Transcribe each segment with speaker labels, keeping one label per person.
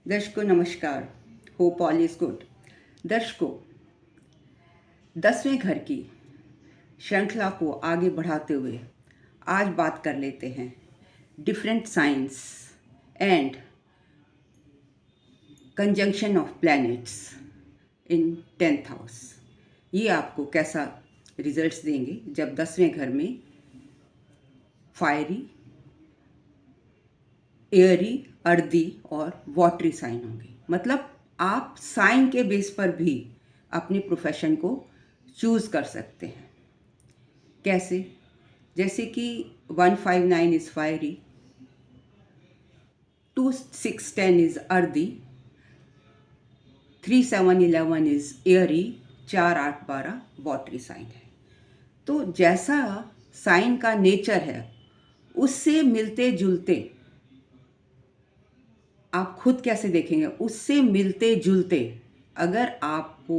Speaker 1: दर्शकों नमस्कार। Hope all is good. दर्शकों, 10वें घर की श्रृंखला को आगे बढ़ाते हुए आज बात कर लेते हैं different science and conjunction of planets in 10th house. ये आपको कैसा रिजल्ट्स देंगे जब 10वें घर में फायरी, एयरी, अर्दी और वाटरी साइन होंगे। मतलब आप साइन के बेस पर भी अपने प्रोफेशन को चूज़ कर सकते हैं। कैसे? जैसे कि 159 is fiery, 2610 is earthy, 3711 is airy, 4812 watery sign है। तो जैसा साइन का नेचर है उससे मिलते जुलते आप खुद कैसे देखेंगे, उससे मिलते जुलते अगर आपको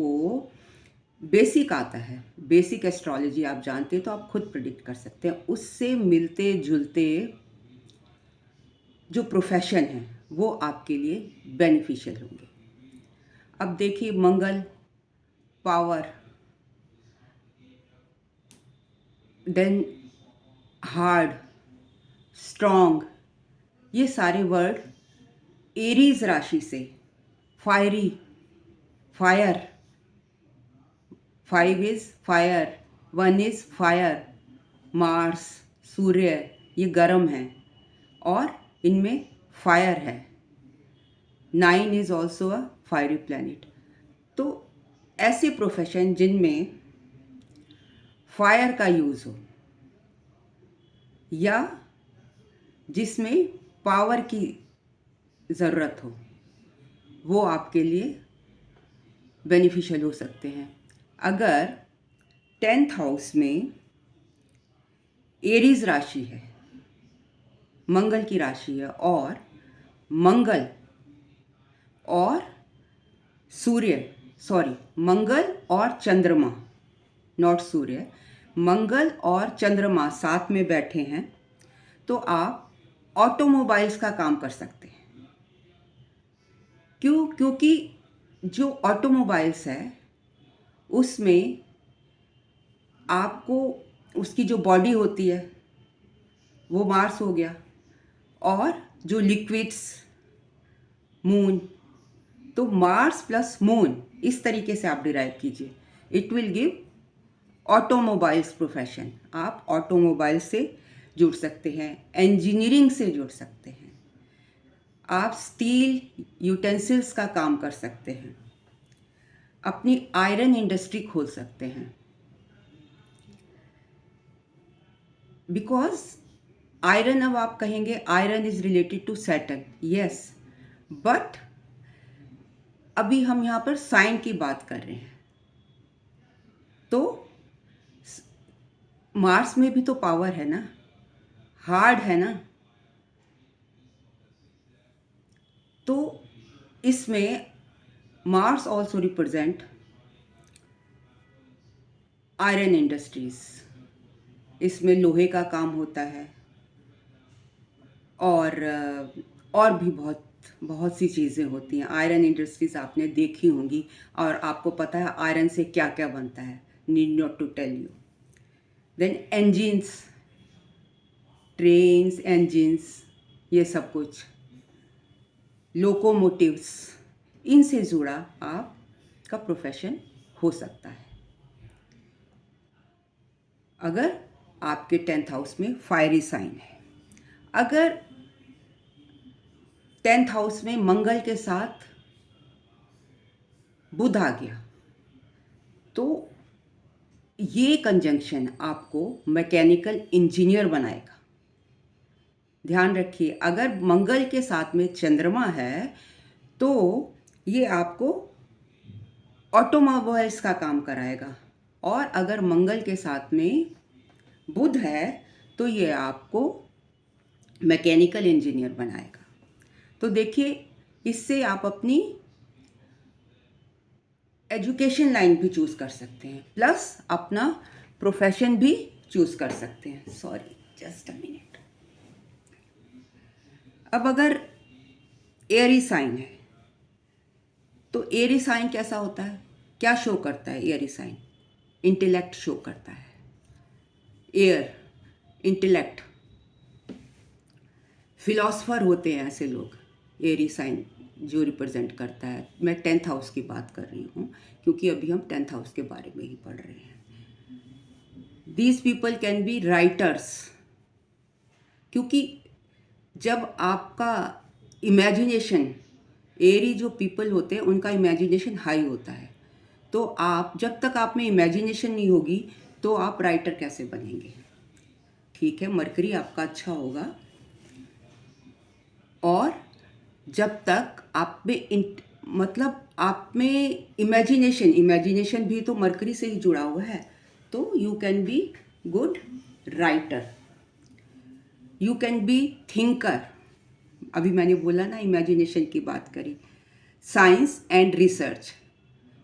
Speaker 1: बेसिक आता है, बेसिक एस्ट्रोलॉजी आप जानते हैं, तो आप खुद प्रिडिक्ट कर सकते हैं। उससे मिलते जुलते जो प्रोफेशन है वो आपके लिए बेनिफिशियल होंगे। अब देखिए, Mangal, power, then hard, strong, ये सारे वर्ड एरीज राशि से fiery, fire, 5 is fire, 1 is fire, Mars, सूर्य, ये गर्म है और इनमें फायर है। 9 is also a fiery planet. तो ऐसे प्रोफेशन जिनमें फायर का यूज़ हो या जिसमें पावर की ज़रूरत हो, वो आपके लिए बेनिफिशियल हो सकते हैं। अगर 10th हाउस में एरीज राशि है, मंगल की राशि है, और मंगल और मंगल और चंद्रमा, नॉट सूर्य, मंगल और चंद्रमा साथ में बैठे हैं, तो आप ऑटोमोबाइल्स का काम कर सकते हैं। क्यों? क्योंकि जो ऑटोमोबाइल्स है उसमें आपको उसकी जो बॉडी होती है वो मार्स हो गया, और जो लिक्विड्स मून, तो मार्स प्लस मून, इस तरीके से आप डिराइव कीजिए। It will give automobiles profession. आप ऑटोमोबाइल से जुड़ सकते हैं, इंजीनियरिंग से जुड़ सकते हैं, आप स्टील यूटेंसिल्स का काम कर सकते हैं, अपनी आयरन इंडस्ट्री खोल सकते हैं। बिकॉज आयरन, अब आप कहेंगे iron is related to Saturn, yes, but अभी हम यहाँ पर साइन की बात कर रहे हैं, तो मार्स में भी तो पावर है ना, हार्ड है ना, तो इसमें Mars also represent iron industries. इसमें लोहे का काम होता है और भी बहुत बहुत सी चीज़ें होती हैं। आयरन इंडस्ट्रीज आपने देखी होंगी और आपको पता है आयरन से क्या क्या बनता है, need not to tell you. Then engines, trains, engines, ये सब कुछ, लोकोमोटिव्स, इनसे जुड़ा आपका प्रोफेशन हो सकता है अगर आपके 10th हाउस में फायरी साइन है। अगर 10th हाउस में मंगल के साथ बुध आ गया तो ये कंजंक्शन आपको मैकेनिकल इंजीनियर बनाएगा। ध्यान रखिए, अगर मंगल के साथ में चंद्रमा है तो ये आपको ऑटोमोबाइल्स का काम कराएगा, और अगर मंगल के साथ में बुध है तो ये आपको मैकेनिकल इंजीनियर बनाएगा। तो देखिए, इससे आप अपनी एजुकेशन लाइन भी चूज़ कर सकते हैं, प्लस अपना प्रोफेशन भी चूज़ कर सकते हैं। Sorry, just a minute. अब अगर एयरी साइन है तो एरी साइन कैसा होता है, क्या शो करता है एरी साइन? इंटेलेक्ट शो करता है। एयर, इंटेलेक्ट, फिलॉसफर होते हैं ऐसे लोग, एरी साइन जो रिप्रेजेंट करता है। मैं 10th हाउस की बात कर रही हूँ क्योंकि अभी हम 10th हाउस के बारे में ही पढ़ रहे हैं। These people can be writers, क्योंकि जब आपका इमेजिनेशन, एरी जो पीपल होते हैं उनका इमेजिनेशन हाई होता है, तो आप जब तक आप में इमेजिनेशन नहीं होगी तो आप राइटर कैसे बनेंगे? ठीक है, मरकरी आपका अच्छा होगा, और जब तक आप में मतलब आप में इमेजिनेशन भी तो मरकरी से ही जुड़ा हुआ है, तो you can be good writer. You can be thinker, अभी मैंने बोला ना, इमेजिनेशन की बात करी। साइंस एंड रिसर्च,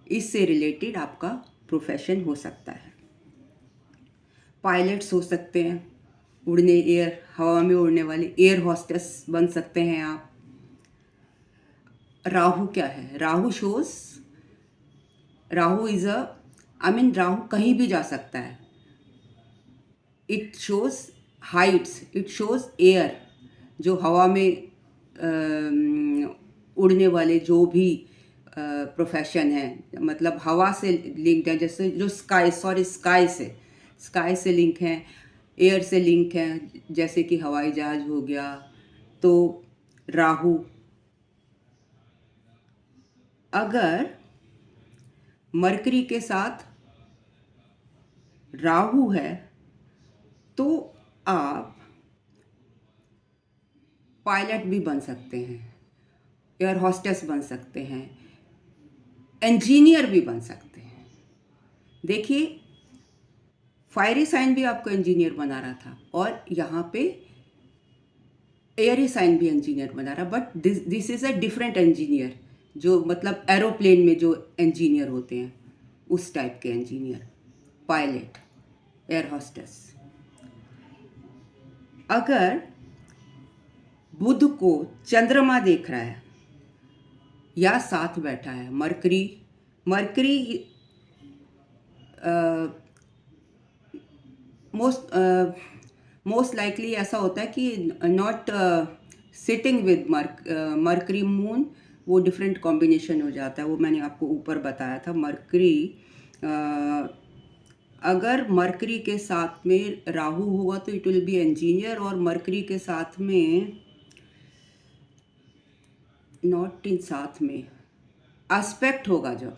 Speaker 1: इससे रिलेटेड आपका प्रोफेशन हो सकता है। पायलट्स हो सकते हैं, हवा में उड़ने वाले एयर होस्टेस बन सकते हैं आप। राहु क्या है? राहु इज राहु कहीं भी जा सकता है। It shows Heights, it shows air, जो हवा में उड़ने वाले जो भी प्रोफेशन है, मतलब हवा से लिंक्ड है, जैसे जो स्काई से लिंक है, एयर से लिंक है, जैसे कि हवाई जहाज हो गया। तो राहु, अगर मरकरी के साथ राहु है तो आप पायलट भी बन सकते हैं, एयर होस्टेस बन सकते हैं, इंजीनियर भी बन सकते हैं। देखिए, फायरी साइन भी आपको इंजीनियर बना रहा था, और यहाँ पे एयरी साइन भी इंजीनियर बना रहा, but this is a different engineer, जो मतलब एरोप्लेन में जो इंजीनियर होते हैं उस टाइप के इंजीनियर, पायलट, एयर होस्टेस। अगर बुध को चंद्रमा देख रहा है या साथ बैठा है, मरकरी मोस्ट लाइकली ऐसा होता है कि not sitting with mercury moon, वो डिफरेंट कॉम्बिनेशन हो जाता है, वो मैंने आपको ऊपर बताया था। मरकरी, अगर मरकरी के साथ में राहु होगा तो इट विल बी इंजीनियर, और मरकरी के साथ में नॉट इन साथ में एस्पेक्ट होगा जब,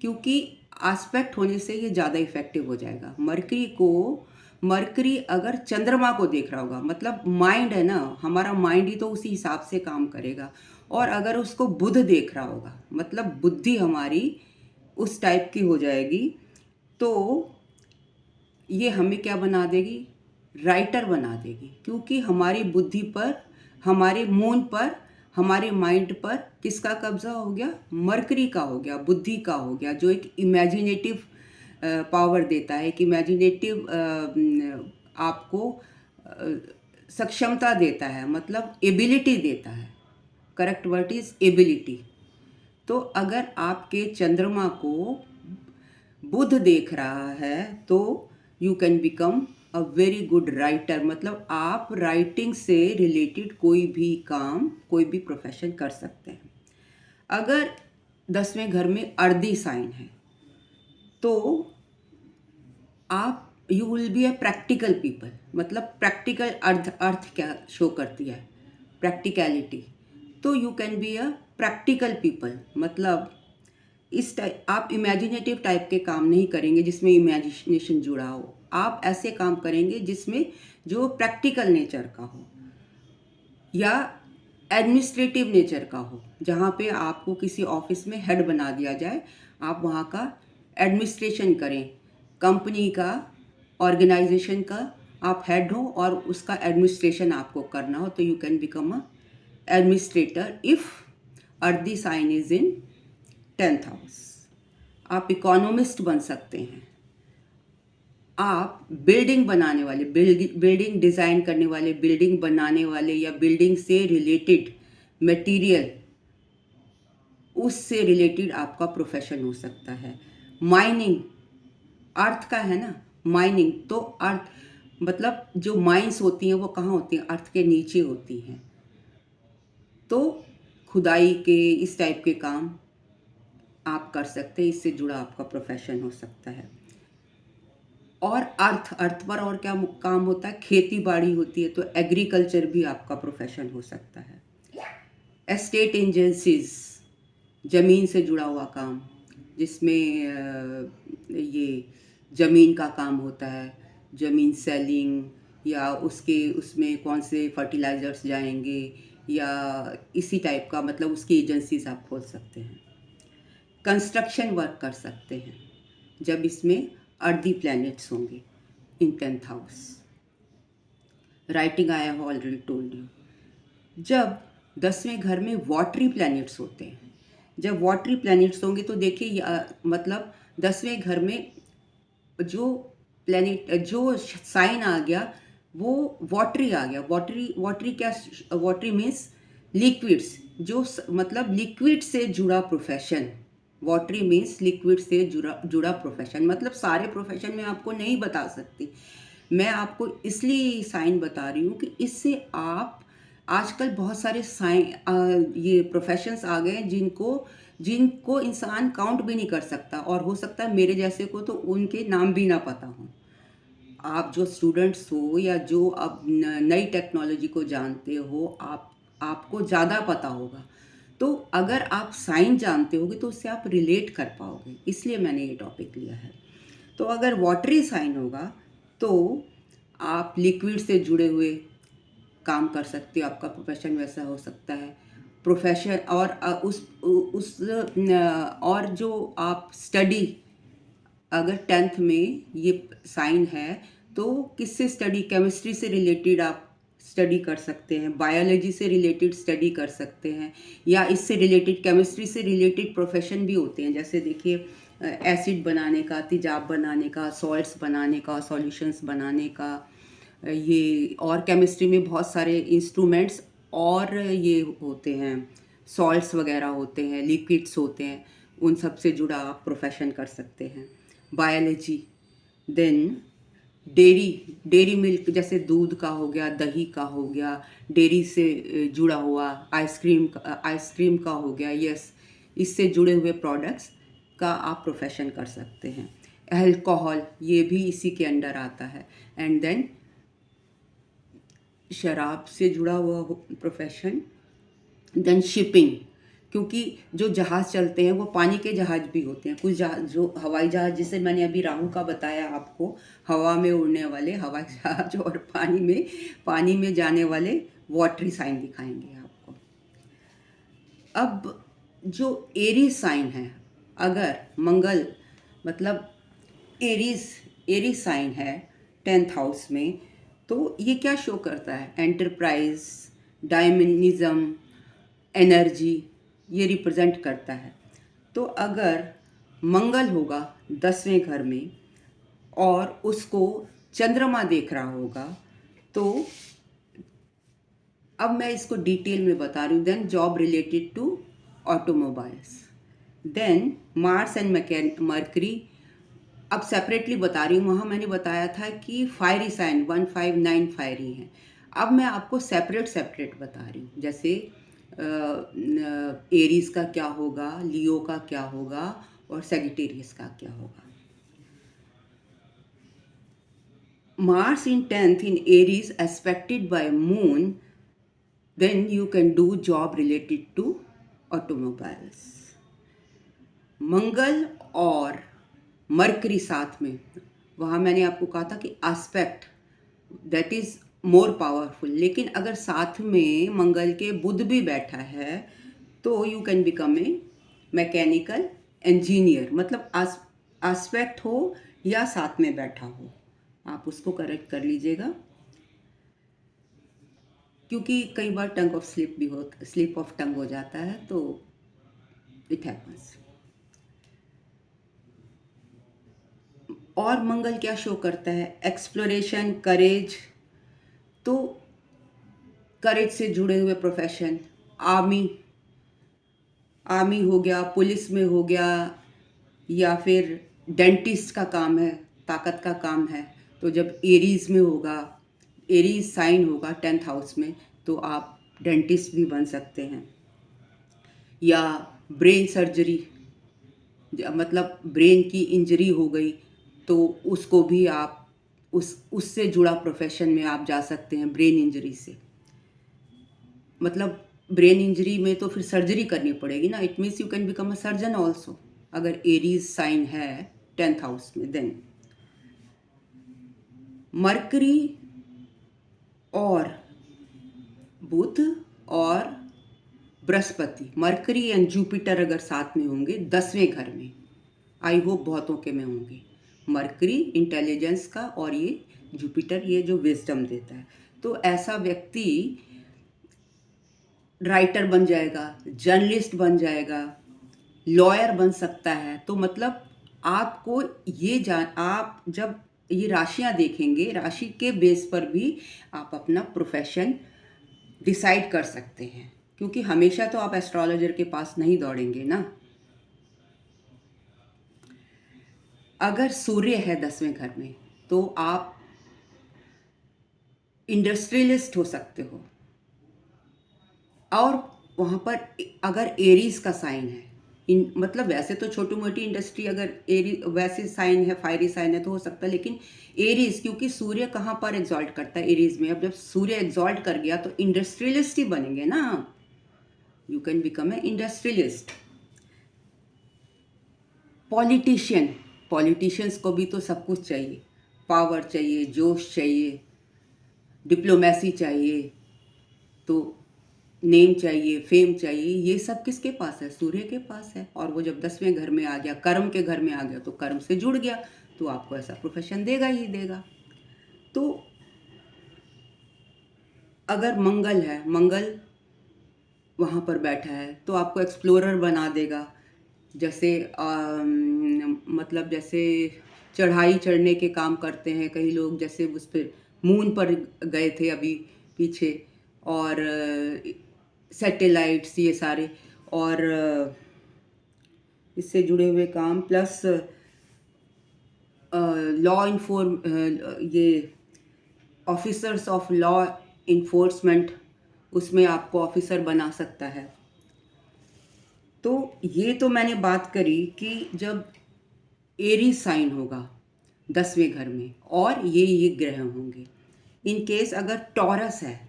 Speaker 1: क्योंकि एस्पेक्ट होने से ये ज़्यादा इफेक्टिव हो जाएगा। मरकरी अगर चंद्रमा को देख रहा होगा, मतलब माइंड है ना, हमारा माइंड ही तो उसी हिसाब से काम करेगा, और अगर उसको बुध देख रहा होगा, मतलब बुद्धि हमारी उस टाइप की हो जाएगी, तो ये हमें क्या बना देगी? राइटर बना देगी, क्योंकि हमारी बुद्धि पर, हमारे मून पर, हमारे माइंड पर किसका कब्जा हो गया? मरकरी का हो गया, बुद्धि का हो गया, जो एक इमेजिनेटिव पावर देता है, एक इमेजिनेटिव आपको सक्षमता देता है, मतलब एबिलिटी देता है। Correct word is ability. तो अगर आपके चंद्रमा को बुध देख रहा है तो you can become a very good writer, मतलब आप राइटिंग से रिलेटेड कोई भी काम, कोई भी प्रोफेशन कर सकते हैं। अगर 10वें घर में अर्धी साइन है तो आप you will be a practical people, मतलब प्रैक्टिकल अर्थ क्या शो करती है? प्रैक्टिकलिटी। तो you can be a practical people, मतलब इस टाइप आप इमेजिनेटिव टाइप के काम नहीं करेंगे जिसमें इमेजिनेशन जुड़ा हो, आप ऐसे काम करेंगे जिसमें जो प्रैक्टिकल नेचर का हो या एडमिनिस्ट्रेटिव नेचर का हो, जहाँ पे आपको किसी ऑफिस में हेड बना दिया जाए, आप वहाँ का एडमिनिस्ट्रेशन करें, कंपनी का, ऑर्गेनाइजेशन का आप हेड हो और उसका एडमिनिस्ट्रेशन आपको करना हो, तो you can become a administrator if earthy sign is in 10th house. आप इकोनॉमिस्ट बन सकते हैं, आप बिल्डिंग बनाने वाले, बिल्डिंग डिज़ाइन करने वाले, बिल्डिंग बनाने वाले, या बिल्डिंग से रिलेटेड मटेरियल उससे रिलेटेड आपका प्रोफेशन हो सकता है। माइनिंग अर्थ का है ना, माइनिंग तो अर्थ मतलब जो माइंस होती हैं वो कहाँ होती हैं, अर्थ के नीचे होती हैं। तो खुदाई के इस टाइप के काम आप कर सकते हैं, इससे जुड़ा आपका प्रोफेशन हो सकता है। और अर्थ पर और क्या काम होता है, खेती बाड़ी होती है, तो एग्रीकल्चर भी आपका प्रोफेशन हो सकता है। एस्टेट एजेंसीज, ज़मीन से जुड़ा हुआ काम, जिसमें ये ज़मीन का काम होता है, ज़मीन सेलिंग या उसके उसमें कौन से फर्टिलाइज़र्स जाएंगे या इसी टाइप का, मतलब उसकी एजेंसीज आप खोल सकते हैं। कंस्ट्रक्शन वर्क कर सकते हैं जब इसमें अर्दी प्लैनेट्स होंगे इन 10th house. Writing I have already told you. जब 10वें घर में वाटरी प्लैनेट्स होते हैं, जब वाटरी प्लैनेट्स होंगे तो देखिए मतलब 10वें घर में जो प्लैनेट जो साइन आ गया वो वाटरी आ गया। वाटरी वाटरी क्या, वाटरी मीन्स लिक्विड्स, जो मतलब लिक्विड से जुड़ा प्रोफेशन। वाटरी मीन्स लिक्विड से जुड़ा प्रोफेशन, मतलब सारे प्रोफेशन में आपको नहीं बता सकती, मैं आपको इसलिए साइन बता रही हूँ कि इससे आप आजकल बहुत सारे ये प्रोफेशंस आ गए हैं जिनको जिनको इंसान काउंट भी नहीं कर सकता, और हो सकता है मेरे जैसे को तो उनके नाम भी ना पता हो। आप जो स्टूडेंट्स हो या जो अब नई टेक्नोलॉजी को जानते हो, आपको ज़्यादा पता होगा। तो अगर आप साइन जानते होगे तो उससे आप रिलेट कर पाओगे, इसलिए मैंने ये टॉपिक लिया है। तो अगर वाटरी साइन होगा तो आप लिक्विड से जुड़े हुए काम कर सकते हो, आपका प्रोफेशन वैसा हो सकता है। प्रोफेशन और और जो आप स्टडी, अगर 10th में ये साइन है तो किससे स्टडी, केमिस्ट्री से रिलेटेड आप स्टडी कर सकते हैं, बायोलॉजी से रिलेटेड स्टडी कर सकते हैं, या इससे रिलेटेड केमिस्ट्री से रिलेटेड प्रोफेशन भी होते हैं। जैसे देखिए एसिड बनाने का, तेजाब बनाने का, सॉल्ट्स बनाने का, सॉल्यूशंस बनाने का, ये और केमिस्ट्री में बहुत सारे इंस्ट्रूमेंट्स और ये होते हैं, सॉल्ट्स वगैरह होते हैं, लिक्विड्स होते हैं, उन सब से जुड़ा आप प्रोफेशन कर सकते हैं। Biology, then dairy, dairy milk जैसे दूध का हो गया, दही का हो गया, डेयरी से जुड़ा हुआ आइसक्रीम का हो गया, यस, इससे जुड़े हुए प्रोडक्ट्स का आप प्रोफेशन कर सकते हैं। अल्कोहल, ये भी इसी के अंडर आता है। एंड देन शराब से जुड़ा हुआ प्रोफेशन, देन शिपिंग, क्योंकि जो जहाज़ चलते हैं वो पानी के जहाज़ भी होते हैं, कुछ जहाज जो हवाई जहाज़, जिसे मैंने अभी राहु का बताया आपको, हवा में उड़ने वाले हवाई जहाज, और पानी में जाने वाले वाटरी साइन दिखाएंगे आपको। अब जो एरीज साइन है, अगर मंगल मतलब एरीज साइन है 10th हाउस में, तो ये क्या शो करता है, एंटरप्राइज, डायमिनिज्म, एनर्जी, ये रिप्रेजेंट करता है। तो अगर मंगल होगा 10वें घर में और उसको चंद्रमा देख रहा होगा, तो अब मैं इसको डिटेल में बता रही हूँ। Then job related to automobiles, then Mars and Mercury, अब सेपरेटली बता रही हूँ। वहाँ मैंने बताया था कि फायरी साइन 159 फायरी हैं, अब मैं आपको सेपरेट बता रही हूँ। जैसे एरीज का क्या होगा, लियो का क्या होगा, और सेजिटेरियस का क्या होगा। Mars in 10th in Aries aspected by Moon, then you can do job related to automobiles. मंगल और मरकरी साथ में, वहाँ मैंने आपको कहा था कि aspect that is more powerful, लेकिन अगर साथ में मंगल के बुध भी बैठा है तो you can become a mechanical engineer, मतलब एस्पेक्ट हो या साथ में बैठा हो, आप उसको करेक्ट कर लीजिएगा, क्योंकि कई बार स्लिप ऑफ टंग हो जाता है, तो इट हैपन्स। और मंगल क्या शो करता है, एक्सप्लोरेशन, करेज, तो करेज से जुड़े हुए प्रोफेशन, आर्मी हो गया, पुलिस में हो गया, या फिर डेंटिस्ट का काम है, ताकत का काम है, तो जब एरीज में होगा, एरीज साइन होगा 10th हाउस में, तो आप डेंटिस्ट भी बन सकते हैं। या ब्रेन सर्जरी, मतलब ब्रेन की इंजरी हो गई तो उसको भी आप उससे जुड़ा प्रोफेशन में आप जा सकते हैं। ब्रेन इंजरी से मतलब ब्रेन इंजरी में तो फिर सर्जरी करनी पड़ेगी ना। It means you can become a surgeon also, अगर एरीज साइन है 10th हाउस में। देन मरकरी और बुध और बृहस्पति, मरकरी एंड जुपिटर अगर साथ में होंगे 10वें घर में, आई होप बहुतों के में होंगे। मरकरी इंटेलिजेंस का और ये जुपिटर ये जो विजडम देता है, तो ऐसा व्यक्ति राइटर बन जाएगा, जर्नलिस्ट बन जाएगा, लॉयर बन सकता है। तो मतलब आपको ये आप जब ये राशियां देखेंगे, राशि के बेस पर भी आप अपना प्रोफेशन डिसाइड कर सकते हैं, क्योंकि हमेशा तो आप एस्ट्रोलॉजर के पास नहीं दौड़ेंगे ना। अगर सूर्य है 10वें घर में तो आप इंडस्ट्रियलिस्ट हो सकते हो। और वहाँ पर अगर एरीज का साइन है, मतलब वैसे तो छोटी मोटी इंडस्ट्री अगर एरी वैसे साइन है, फायरी साइन है तो हो सकता है, लेकिन एरीज क्योंकि सूर्य कहाँ पर एग्जॉल्ट करता है एरीज में, अब जब सूर्य एग्जॉल्ट कर गया तो इंडस्ट्रियलिस्ट ही बनेंगे ना। You can become a industrialist. Politician, politicians को भी तो सब कुछ चाहिए, पावर चाहिए, जोश चाहिए, डिप्लोमेसी चाहिए, तो नेम चाहिए, फेम चाहिए। ये सब किसके पास है? सूर्य के पास है। और वो जब 10वें घर में आ गया, कर्म के घर में आ गया, तो कर्म से जुड़ गया, तो आपको ऐसा प्रोफेशन देगा ही देगा। तो अगर मंगल है, मंगल वहाँ पर बैठा है तो आपको एक्सप्लोरर बना देगा। जैसे मतलब जैसे चढ़ाई चढ़ने के काम करते हैं कई लोग, जैसे उस पर मून पर गए थे अभी पीछे, और सैटेलाइट्स ये सारे, और इससे जुड़े हुए काम, प्लस लॉ ये ऑफिसर्स ऑफ लॉ इन्फोर्समेंट, उसमें आपको ऑफिसर बना सकता है। तो ये तो मैंने बात करी कि जब एरी साइन होगा 10वें घर में और ये ग्रह होंगे। इन केस अगर टॉरस है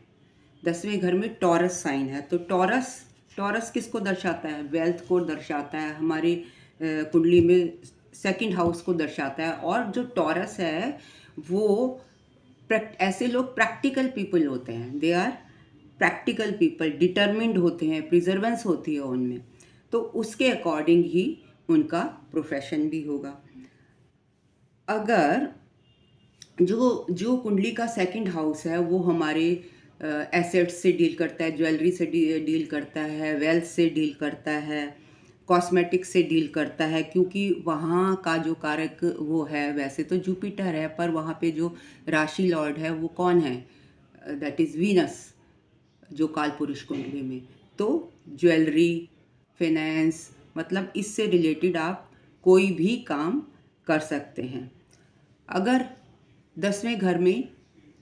Speaker 1: 10वें घर में, टॉरस साइन है, तो टॉरस टॉरस किसको दर्शाता है? वेल्थ को दर्शाता है, हमारी कुंडली में 2nd हाउस को दर्शाता है। और जो टॉरस है वो ऐसे लोग प्रैक्टिकल पीपल होते हैं, they are practical people, determined होते हैं, प्रिजर्वेंस होती है उनमें, तो उसके अकॉर्डिंग ही उनका प्रोफेशन भी होगा। अगर जो जो कुंडली का 2nd हाउस है वो हमारे एसेट्स से डील करता है, ज्वेलरी से डील करता है, वेल्थ से डील करता है, कॉस्मेटिक्स से डील करता है, क्योंकि वहाँ का जो कारक वो है, वैसे तो जुपिटर है पर वहाँ पे जो राशि लॉर्ड है वो कौन है? दैट इज़ वीनस, जो काल पुरुष कुंडली में। तो ज्वेलरी, फाइनेंस, मतलब इससे रिलेटेड आप कोई भी काम कर सकते हैं। अगर 10वें घर में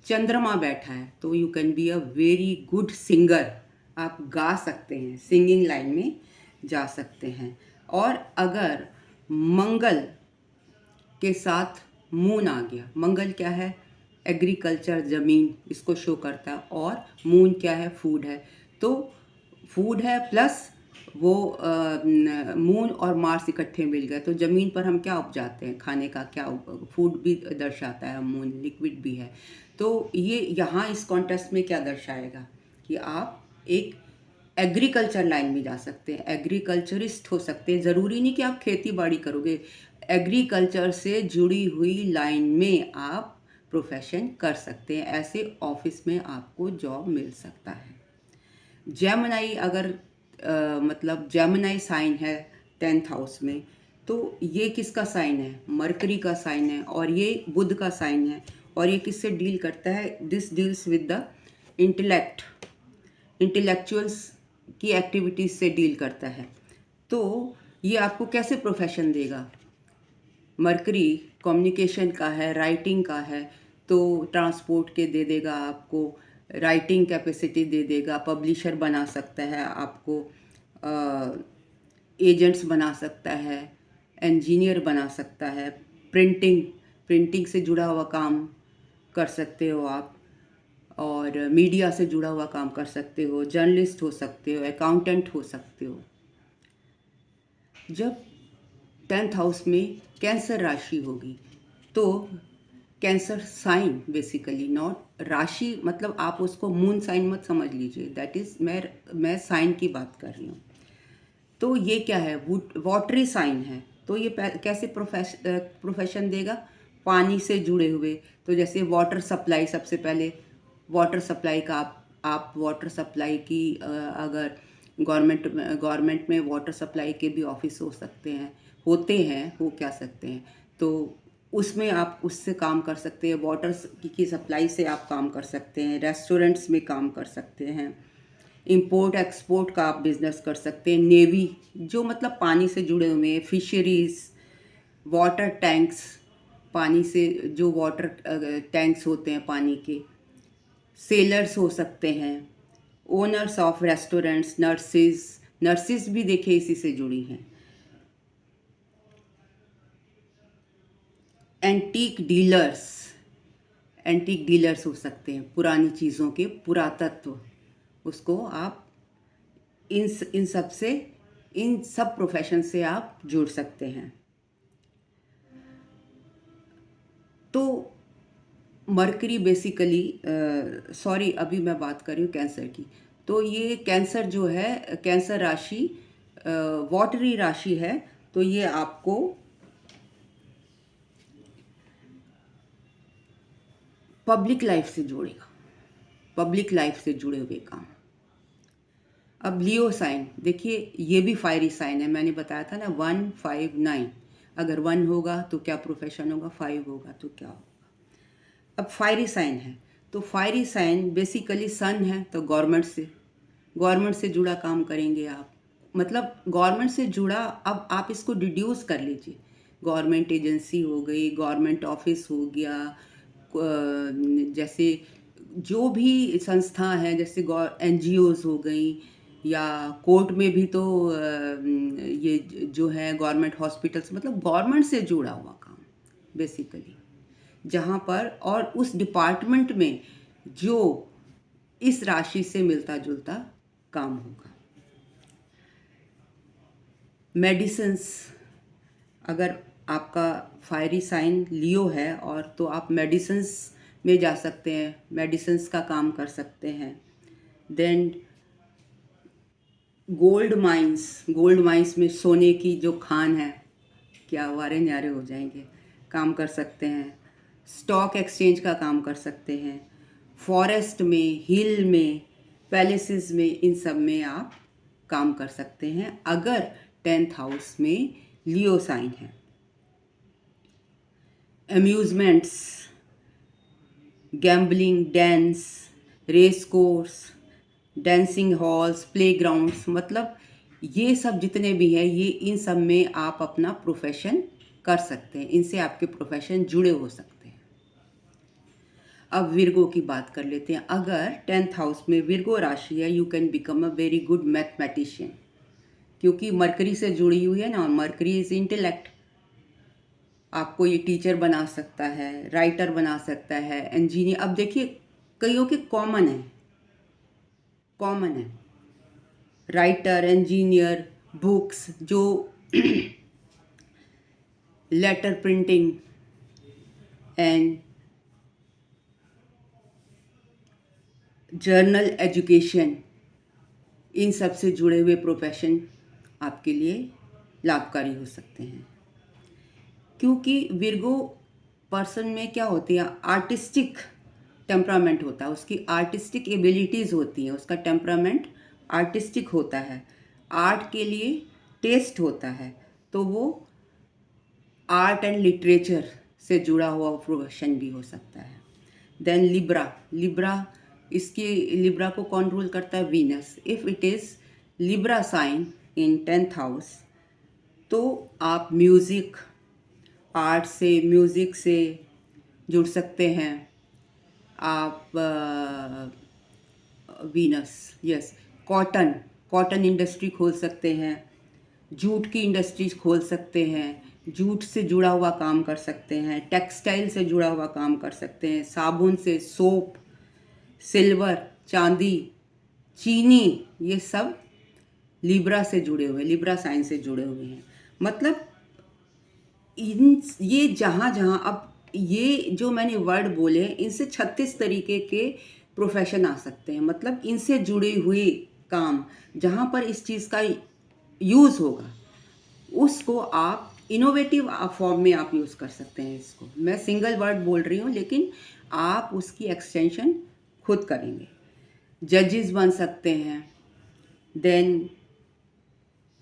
Speaker 1: चंद्रमा बैठा है तो you can be a very good singer, आप गा सकते हैं, सिंगिंग लाइन में जा सकते हैं। और अगर मंगल के साथ मून आ गया, मंगल क्या है? एग्रीकल्चर, ज़मीन, इसको शो करता है, और मून क्या है? फूड है। तो फूड है प्लस वो मून और मार्स इकट्ठे मिल गए तो ज़मीन पर हम क्या उपजाते हैं, खाने का क्या फूड भी दर्शाता है, मून लिक्विड भी है। तो ये यहाँ इस कॉन्टेस्ट में क्या दर्शाएगा कि आप एक एग्रीकल्चर लाइन में जा सकते हैं, एग्रीकल्चरिस्ट हो सकते हैं। ज़रूरी नहीं कि आप खेती बाड़ी करोगे, एग्रीकल्चर से जुड़ी हुई लाइन में आप प्रोफेशन कर सकते हैं, ऐसे ऑफिस में आपको जॉब मिल सकता है। जेमिनी अगर मतलब जेमिनी साइन है 10th हाउस में, तो ये किसका साइन है? मरकरी का साइन है, और ये बुध का साइन है। और ये किससे डील करता है? This deals with the intellect, intellectuals की एक्टिविटीज़ से डील करता है। तो ये आपको कैसे प्रोफेशन देगा? मरकरी कम्युनिकेशन का है, राइटिंग का है, तो ट्रांसपोर्ट के दे देगा आपको, राइटिंग कैपेसिटी दे देगा, पब्लिशर बना सकता है आपको, एजेंट्स बना सकता है, इंजीनियर बना सकता है, प्रिंटिंग प्रिंटिंग से जुड़ा हुआ काम कर सकते हो आप, और मीडिया से जुड़ा हुआ काम कर सकते हो, जर्नलिस्ट हो सकते हो, अकाउंटेंट हो सकते हो। जब 10th हाउस में कैंसर राशि होगी तो कैंसर साइन बेसिकली, नॉट राशि, मतलब आप उसको मून साइन मत समझ लीजिए, दैट इज़ मैं साइन की बात कर रही हूँ। तो ये क्या है? वाटरी साइन है। तो ये कैसे प्रोफेशन देगा? पानी से जुड़े हुए। तो जैसे वाटर सप्लाई, सबसे पहले वाटर सप्लाई का आप वाटर सप्लाई की अगर गवर्नमेंट में वाटर सप्लाई के भी ऑफिस हो सकते हैं, होते हैं, हो क्या सकते हैं, तो उसमें आप उससे काम कर सकते हैं, वाटर की सप्लाई से आप काम कर सकते हैं, रेस्टोरेंट्स में काम कर सकते हैं, इंपोर्ट एक्सपोर्ट का आप बिज़नेस कर सकते हैं, नेवी जो मतलब पानी से जुड़े हुए हैं, फिशरीज़, वाटर टैंक्स, पानी से जो वाटर टैंक्स होते हैं पानी के, सेलर्स हो सकते हैं, ओनर्स ऑफ रेस्टोरेंट्स, नर्सिस भी देखिए इसी से जुड़ी हैं, एंटीक डीलर्स हो सकते हैं, पुरानी चीज़ों के पुरातत्व, उसको आप इन सब प्रोफेशन से आप जुड़ सकते हैं। तो मरकरी बेसिकली, सॉरी अभी मैं बात कर रही हूँ कैंसर की। तो ये कैंसर जो है, कैंसर राशि वाटरी राशि है, तो ये आपको पब्लिक लाइफ से जोड़ेगा, पब्लिक लाइफ से जुड़े हुए काम। अब लियो साइन देखिए, ये भी फायरी साइन है, मैंने बताया था ना 1, 5, 9। अगर 1 होगा तो क्या प्रोफेशन होगा, 5 होगा तो क्या होगा। अब फायरी साइन है, तो फायरी साइन बेसिकली सन है, तो गवर्नमेंट से जुड़ा काम करेंगे आप, मतलब गवर्नमेंट से जुड़ा। अब आप इसको डिड्यूस कर लीजिए, गवर्नमेंट एजेंसी हो गई, गवर्नमेंट ऑफिस हो गया, जैसे जो भी संस्था है, जैसे NGOs हो गई, या कोर्ट में भी तो ये जो है गवर्नमेंट हॉस्पिटल्स, मतलब गवर्नमेंट से जुड़ा हुआ काम बेसिकली, जहाँ पर और उस डिपार्टमेंट में जो इस राशि से मिलता जुलता काम होगा। मेडिसिन्स, अगर आपका फायरी साइन लियो है और तो आप मेडिसिन्स में जा सकते हैं, मेडिसिन्स का काम कर सकते हैं। देन गोल्ड माइंस में सोने की जो खान है, क्या वारे न्यारे हो जाएंगे, काम कर सकते हैं। स्टॉक एक्सचेंज का काम कर सकते हैं, फॉरेस्ट में, हिल में, पैलेसेस में, इन सब में आप काम कर सकते हैं अगर 10th हाउस में लियो साइन है। Amusements, gambling, dance, race course, dancing halls, playgrounds, मतलब ये सब जितने भी हैं, ये इन सब में आप अपना प्रोफेशन कर सकते हैं, इनसे आपके प्रोफेशन जुड़े हो सकते हैं। अब विर्गो की बात कर लेते हैं। अगर 10th हाउस में विर्गो राशि है, you can become a very good mathematician, क्योंकि मरकरी से जुड़ी हुई है ना, और मरकरी इज इंटेलेक्ट। आपको ये टीचर बना सकता है, राइटर बना सकता है, इंजीनियर। अब देखिए कईयों के कॉमन है राइटर, इंजीनियर, बुक्स, जो letter printing and journal education, इन सब से जुड़े हुए प्रोफेशन आपके लिए लाभकारी हो सकते हैं। क्योंकि विर्गो पर्सन में क्या होती है, आर्टिस्टिक टेम्परामेंट होता है, उसकी आर्टिस्टिक एबिलिटीज़ होती हैं, उसका टेम्परामेंट आर्टिस्टिक होता है, आर्ट के लिए टेस्ट होता है, तो वो आर्ट एंड लिटरेचर से जुड़ा हुआ प्रोफेशन भी हो सकता है। देन लिब्रा, इसकी लिब्रा को कौन रूल करता है? Venus. If it is Libra sign, in 10th house, तो आप म्यूज़िक, आर्ट से, म्यूज़िक से जुड़ सकते हैं। आप Venus, yes, cotton, cotton industry खोल सकते हैं, जूट की इंडस्ट्रीज खोल सकते हैं, जूट से जुड़ा हुआ काम कर सकते हैं, टेक्सटाइल से जुड़ा हुआ काम कर सकते हैं, साबुन से, सोप, सिल्वर, चांदी, चीनी, ये सब लिब्रा से जुड़े हुए, लिब्रा साइन से जुड़े हुए हैं। मतलब इन ये जहाँ जहाँ अब ये जो मैंने वर्ड बोले इनसे 36 तरीके के प्रोफेशन आ सकते हैं। मतलब इनसे जुड़ी हुई काम जहाँ पर इस चीज़ का यूज़ होगा उसको आप इनोवेटिव फॉर्म में आप यूज़ कर सकते हैं। इसको मैं सिंगल वर्ड बोल रही हूँ लेकिन आप उसकी एक्सटेंशन खुद करेंगे। जजेस बन सकते हैं। Then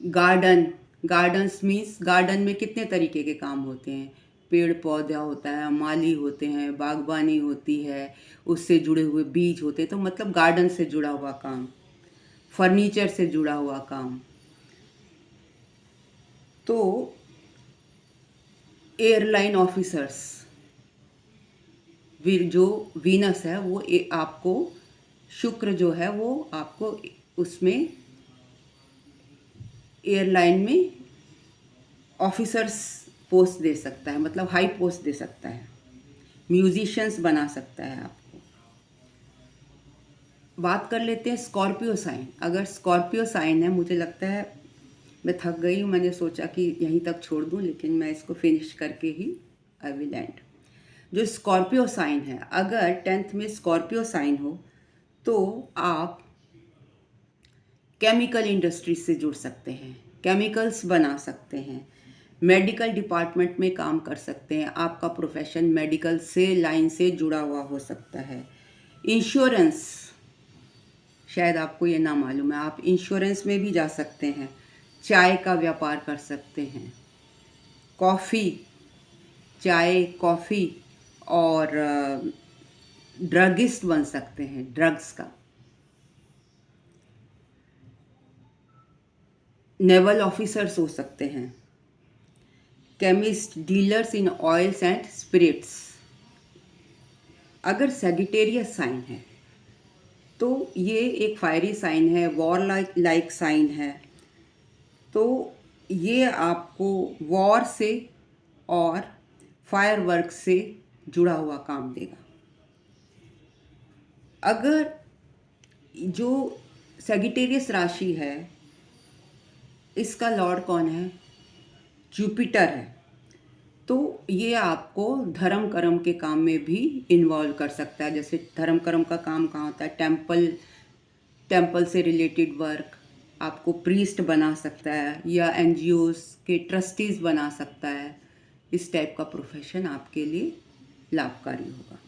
Speaker 1: garden, gardens means garden में कितने तरीके के काम होते हैं। पेड़ पौधा होता है, माली होते हैं, बागबानी होती है, उससे जुड़े हुए बीज होते हैं। तो मतलब गार्डन से जुड़ा हुआ काम, फर्नीचर से जुड़ा हुआ काम। तो एयरलाइन ऑफिसर्स, जो वीनस है वो आपको, शुक्र जो है वो आपको उसमें एयरलाइन में ऑफिसर्स पोस्ट दे सकता है, मतलब हाई पोस्ट दे सकता है। म्यूजिशियंस बना सकता है आपको। बात कर लेते हैं स्कॉर्पियो साइन। अगर स्कॉर्पियो साइन है, मुझे लगता है मैं थक गई हूँ, मैंने सोचा कि यहीं तक छोड़ दूँ लेकिन मैं इसको फिनिश करके ही आई विल एंड। जो स्कॉर्पियो साइन है, अगर 10th में स्कॉर्पियो साइन हो तो आप केमिकल इंडस्ट्री से जुड़ सकते हैं, केमिकल्स बना सकते हैं, मेडिकल डिपार्टमेंट में काम कर सकते हैं। आपका प्रोफेशन मेडिकल से लाइन से जुड़ा हुआ हो सकता है। इंश्योरेंस, शायद आपको ये ना मालूम है, आप इंश्योरेंस में भी जा सकते हैं। चाय का व्यापार कर सकते हैं, कॉफ़ी, चाय, कॉफ़ी, और ड्रगिस्ट बन सकते हैं, ड्रग्स का। नेवल ऑफिसर्स हो सकते हैं, chemist, dealers in oils and spirits. अगर सेजिटेरियस साइन है तो ये एक फायरी साइन है, वॉर लाइक साइन है। तो ये आपको वॉर से और फायर वर्क से जुड़ा हुआ काम देगा। अगर जो सेजिटेरियस राशि है इसका लॉर्ड कौन है? जुपिटर है। तो ये आपको धर्म कर्म के काम में भी इन्वॉल्व कर सकता है। जैसे धर्म कर्म का काम कहाँ होता है? टेम्पल से रिलेटेड वर्क, आपको प्रीस्ट बना सकता है या एनजीओस के ट्रस्टीज बना सकता है। इस टाइप का प्रोफेशन आपके लिए लाभकारी होगा।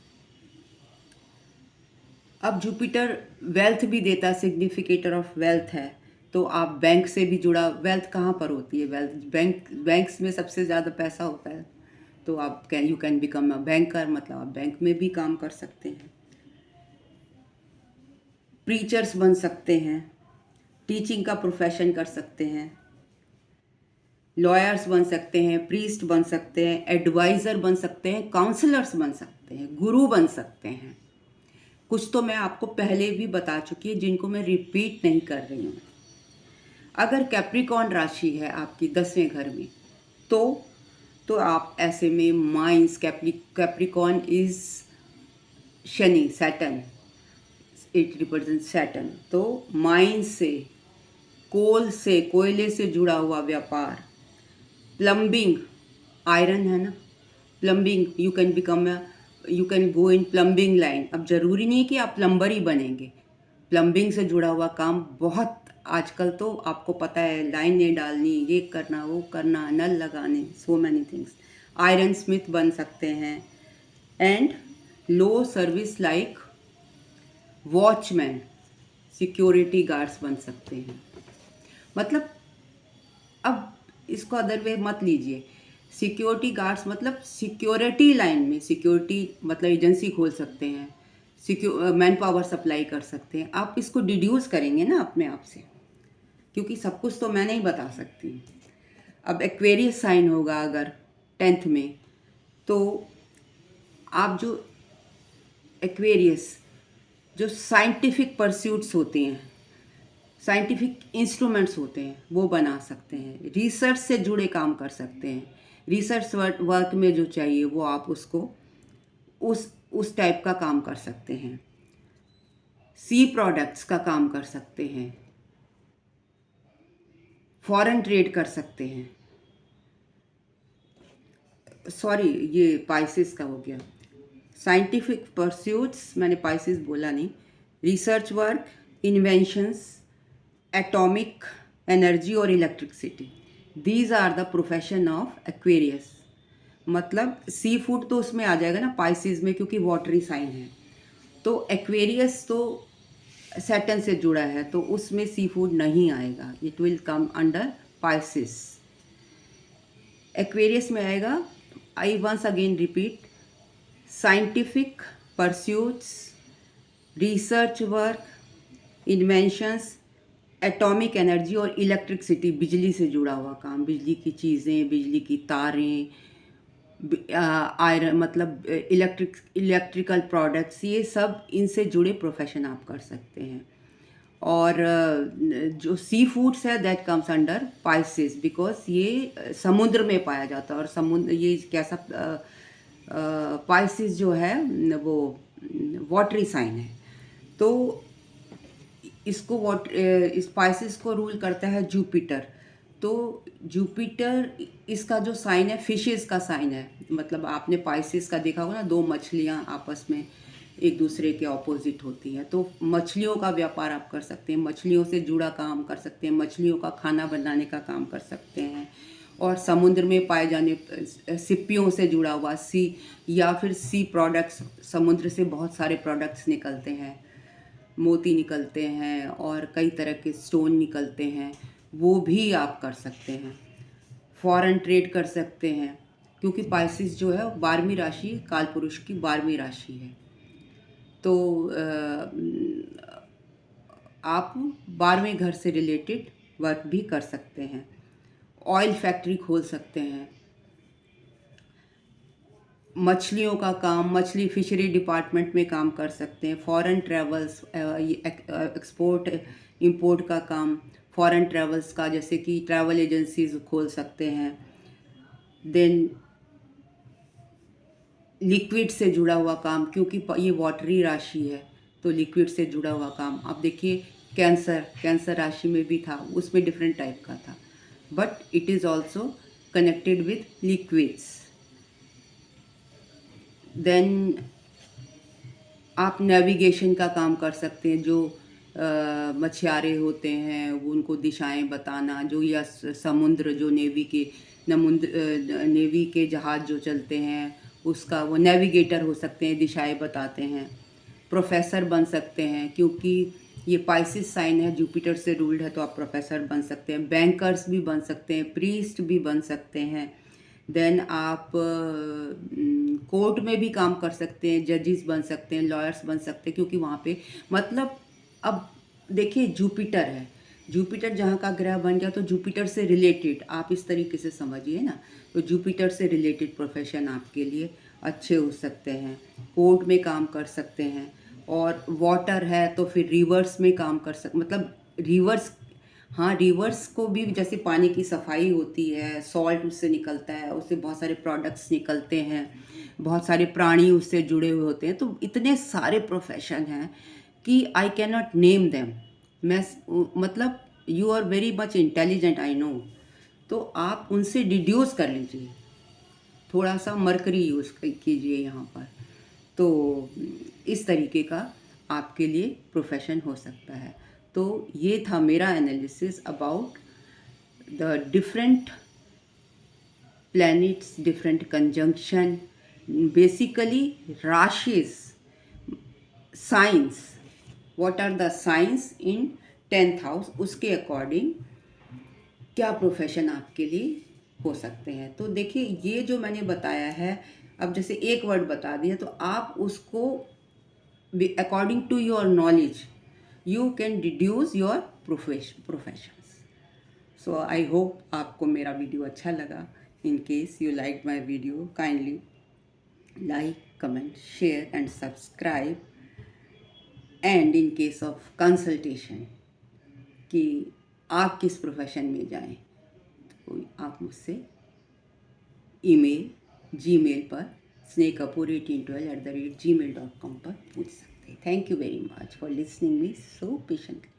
Speaker 1: अब जुपिटर वेल्थ भी देता है, सिग्निफिकेटर ऑफ वेल्थ है। तो आप बैंक से भी जुड़ा, वेल्थ कहाँ पर होती है? वेल्थ बैंक्स में सबसे ज़्यादा पैसा होता है। तो आप you can become a banker, मतलब आप बैंक में भी काम कर सकते हैं। प्रीचर्स बन सकते हैं, टीचिंग का प्रोफेशन कर सकते हैं, लॉयर्स बन सकते हैं, प्रीस्ट बन सकते हैं, एडवाइज़र बन सकते हैं, काउंसलर्स बन सकते हैं, गुरु बन सकते हैं। कुछ तो मैं आपको पहले भी बता चुकी है जिनको मैं रिपीट नहीं कर रही हूँ। अगर कैप्रिकॉर्न राशि है आपकी 10वें घर में तो आप ऐसे में mines, Capricorn is Shani, Saturn, it represent Saturn. तो माइंस से, कोल से, कोयले से जुड़ा हुआ व्यापार, प्लम्बिंग, आयरन है ना, plumbing, you can go in plumbing line. अब ज़रूरी नहीं कि आप प्लम्बर ही बनेंगे। प्लम्बिंग से जुड़ा हुआ काम बहुत, आजकल तो आपको पता है, लाइनें डालनी, ये करना, वो करना, नल लगाने, so many things. Iron Smith बन सकते हैं। And low service like watchman, security guards बन सकते हैं। मतलब अब इसको अदर वे मत लीजिए। सिक्योरिटी गार्ड्स मतलब सिक्योरिटी लाइन में, सिक्योरिटी मतलब एजेंसी खोल सकते हैं, मैन पावर सप्लाई कर सकते हैं। आप इसको डिड्यूस करेंगे ना अपने आप से। क्योंकि सब कुछ तो मैं नहीं बता सकती। अब एक्वेरियस साइन होगा अगर 10th में, तो आप जो एक्वेरियस जो साइंटिफिक परस्यूट्स होते हैं, साइंटिफिक इंस्ट्रूमेंट्स होते हैं, वो बना सकते हैं, रिसर्च से जुड़े काम कर सकते हैं। रिसर्च वर्क में जो चाहिए वो आप उसको उस टाइप का काम कर सकते हैं। सी प्रोडक्ट्स का काम कर सकते हैं, फॉरेन ट्रेड कर सकते हैं। सॉरी, ये पाइसिस का हो गया। साइंटिफिक परस्यूट्स, मैंने पाइसिस बोला नहीं। Research work, inventions, atomic energy और electricity, these are the profession of Aquarius. मतलब सी फूड तो उसमें आ जाएगा ना पाइसिस में, क्योंकि वाटरी साइन है। तो एक्वेरियस तो सैटर्न से जुड़ा है, तो उसमें सी फूड नहीं आएगा, it will come under Pisces. Aquarius में आएगा, I once again repeat, scientific pursuits, research work, inventions, atomic energy और इलेक्ट्रिसिटी, बिजली से जुड़ा हुआ काम, बिजली की चीज़ें, बिजली की तारें, आयरन, मतलब इलेक्ट्रिकल प्रोडक्ट्स, ये सब इनसे जुड़े प्रोफेशन आप कर सकते हैं। और जो सी फूड्स है that comes under Pisces, because ये समुद्र में पाया जाता है। और समुद्र ये कैसा, पाइसिस जो है वो वाटरी साइन है। तो इसको इस पाइसिस को रूल करता है जुपिटर। तो जुपिटर, इसका जो साइन है फिशेस का साइन है। मतलब आपने पाइसिस का देखा होगा ना, दो मछलियाँ आपस में एक दूसरे के ऑपोजिट होती हैं। तो मछलियों का व्यापार आप कर सकते हैं, मछलियों से जुड़ा काम कर सकते हैं, मछलियों का खाना बनाने का काम कर सकते हैं। और समुद्र में पाए जाने सिप्पियों से जुड़ा हुआ सी, या फिर सी प्रोडक्ट्स, समुद्र से बहुत सारे प्रोडक्ट्स निकलते हैं, मोती निकलते हैं और कई तरह के स्टोन निकलते हैं, वो भी आप कर सकते हैं। फॉरेन ट्रेड कर सकते हैं, क्योंकि पाइसिस जो है 12वीं राशि, कालपुरुष की 12वीं राशि है। तो आप 12वें घर से रिलेटेड वर्क भी कर सकते हैं। ऑयल फैक्ट्री खोल सकते हैं, मछलियों का काम, मछली फिशरी डिपार्टमेंट में काम कर सकते हैं। फॉरेन ट्रैवल्स, एक्सपोर्ट इंपोर्ट का काम, फॉरेन ट्रैवल्स का, जैसे कि ट्रैवल एजेंसीज खोल सकते हैं। देन लिक्विड से जुड़ा हुआ काम, क्योंकि ये वाटरी राशि है, तो लिक्विड से जुड़ा हुआ काम। आप देखिए कैंसर राशि में भी था, उसमें डिफरेंट टाइप का था, but it is also connected with liquids. Then आप नेविगेशन का काम कर सकते हैं, जो मछुआरे होते हैं वो उनको दिशाएं बताना, जो या समुद्र, जो नेवी के जहाज़ जो चलते हैं उसका वो नेविगेटर हो सकते हैं, दिशाएं बताते हैं। प्रोफेसर बन सकते हैं, क्योंकि ये पाइसिस साइन है, जुपिटर से रूल्ड है, तो आप प्रोफेसर बन सकते हैं। बैंकर्स भी बन सकते हैं, प्रीस्ट भी बन सकते हैं। देन आप कोर्ट में भी काम कर सकते हैं, जजेस बन सकते हैं, लॉयर्स बन सकते हैं, क्योंकि वहाँ पे मतलब अब देखिए जुपिटर है, जुपिटर जहाँ का ग्रह बन गया, तो जुपिटर से रिलेटेड आप इस तरीके से समझिए ना। तो जुपिटर से रिलेटेड प्रोफेशन आपके लिए अच्छे हो सकते हैं, कोर्ट में काम कर सकते हैं। और वाटर है तो फिर रिवर्स में काम कर मतलब रिवर्स, हाँ, रिवर्स को भी, जैसे पानी की सफाई होती है, सॉल्ट उससे निकलता है, उससे बहुत सारे प्रोडक्ट्स निकलते हैं, बहुत सारे प्राणी उससे जुड़े हुए होते हैं। तो इतने सारे प्रोफेशन हैं कि I can not name them. मैं मतलब you are very much intelligent, I know. तो आप उनसे डिड्यूस कर लीजिए, थोड़ा सा मरकरी यूज़ कीजिए यहाँ पर, तो इस तरीके का आपके लिए प्रोफेशन हो सकता है। तो ये था मेरा analysis about the different planets, different conjunction, basically राशिस, signs, what are the signs in 10th house, उसके अकॉर्डिंग क्या प्रोफेशन आपके लिए हो सकते हैं। तो देखिए, ये जो मैंने बताया है, अब जैसे एक वर्ड बता दिया, तो आप उसको according to your knowledge you can deduce your professions. So I hope आपको मेरा वीडियो अच्छा लगा. In case you like my video, kindly like, comment, share and subscribe. And in case of consultation कि आप किस प्रोफेशन में जाएं, तो आप मुझसे ईमेल जीमेल पर snehkapoor1812@gmail.com पर पूछ सकते हैं. Thank you very much for listening me so patiently.